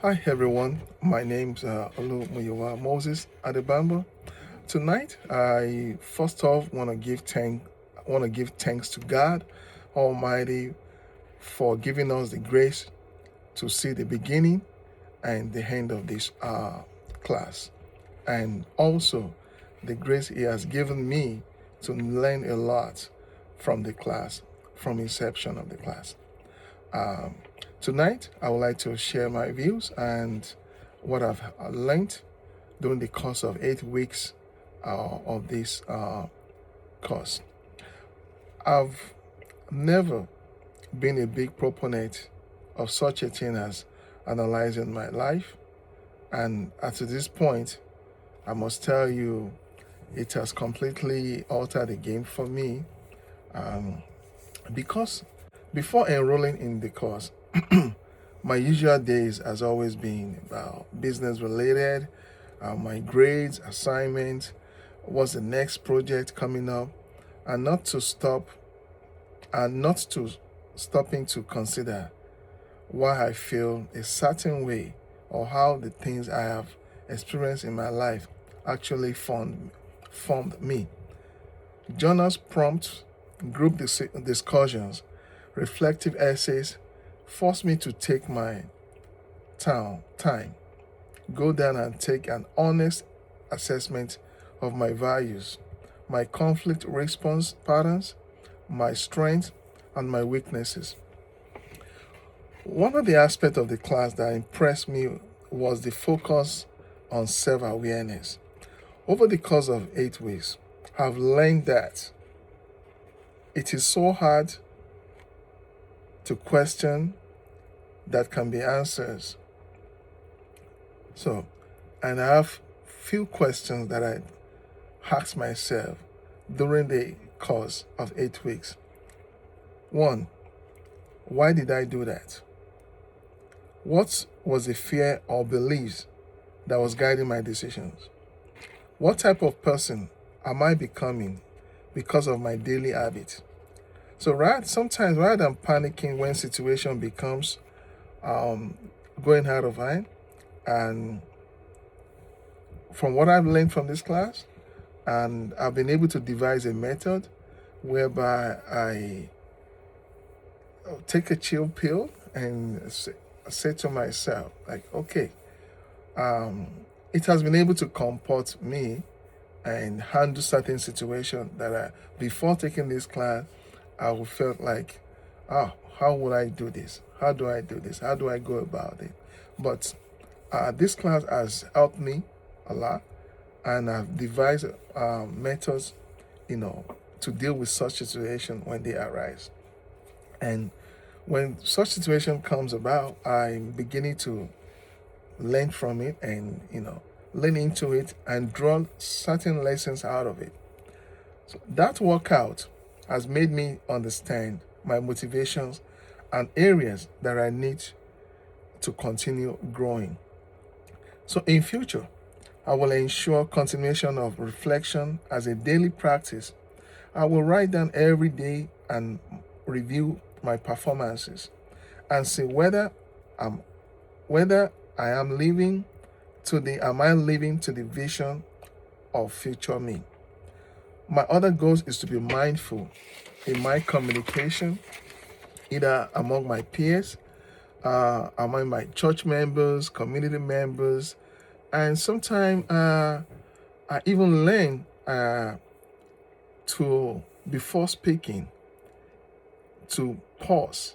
Hi everyone, my name's Olumuyiwa Moses Adebamba. Tonight, I first off want to give thanks to God Almighty for giving us the grace to see the beginning and the end of this class, and also the grace He has given me to learn a lot from the class, from inception of the class. Um, Tonight, I would like to share my views and what I've learned during the course of 8 weeks of this course. I've never been a big proponent of such a thing as analyzing my life, and at this point, I must tell you, it has completely altered the game for me um, because before enrolling in the course, my usual days has always been about business related, my grades, assignments, what's the next project coming up, and not to stopping to consider why I feel a certain way or how the things I have experienced in my life actually formed me. Journals prompts, group discussions, reflective essays forced me to take my time, go down and take an honest assessment of my values, my conflict response patterns, my strengths, and my weaknesses. One of the aspects of the class that impressed me was the focus on self awareness. Over the course of 8 weeks, I've learned that it is so hard to question that can be answers. So, and I have few questions that I asked myself during the course of 8 weeks. One, why did I do that? What was the fear or beliefs that was guiding my decisions? What type of person am I becoming because of my daily habits? So sometimes rather than panicking when situation becomes um, going out of hand, and from what I've learned from this class, and I've been able to devise a method whereby I take a chill pill and say to myself, like, okay, it has been able to comport me and handle certain situations that before taking this class, I would felt like, how would I do this? How do I do this? How do I go about it? But this class has helped me a lot, and I've devised methods, to deal with such situations when they arise. And when such situation comes about, I'm beginning to learn from it and learn into it and draw certain lessons out of it. So that workout has made me understand my motivations and areas that I need to continue growing. So in future, I will ensure continuation of reflection as a daily practice. I will write down every day and review my performances and see I'm whether I am living am I living to the vision of future me. My other goal is to be mindful in my communication, either among my peers, among my church members, community members, and sometimes I even learn to, before speaking, to pause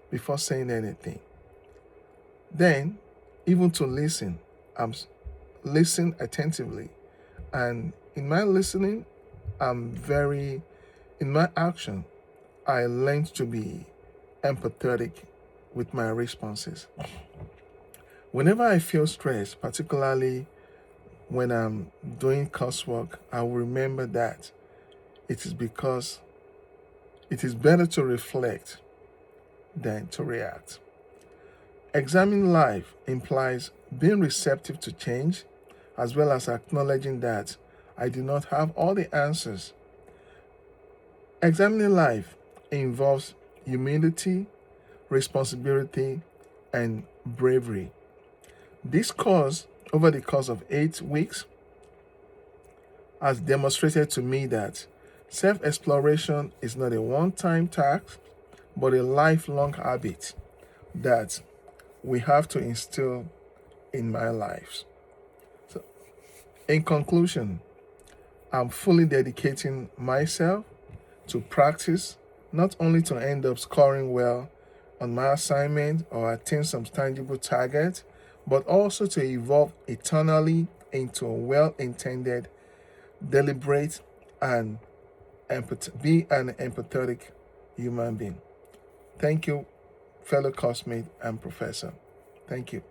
before saying anything. Then, even to listen, listen attentively, and in my listening, in my action, I learned to be empathetic with my responses. Whenever I feel stressed, particularly when I'm doing coursework, I will remember that it is because it is better to reflect than to react. Examining life implies being receptive to change, as well as acknowledging that I do not have all the answers. Examining life involves humility, responsibility, and bravery. This course, over the course of 8 weeks, has demonstrated to me that self-exploration is not a one-time task, but a lifelong habit that we have to instill in my lives. So, in conclusion, I'm fully dedicating myself to practice, not only to end up scoring well on my assignment or attain some tangible target, but also to evolve eternally into a well-intended, deliberate, and be an empathetic human being. Thank you, fellow classmate and professor. Thank you.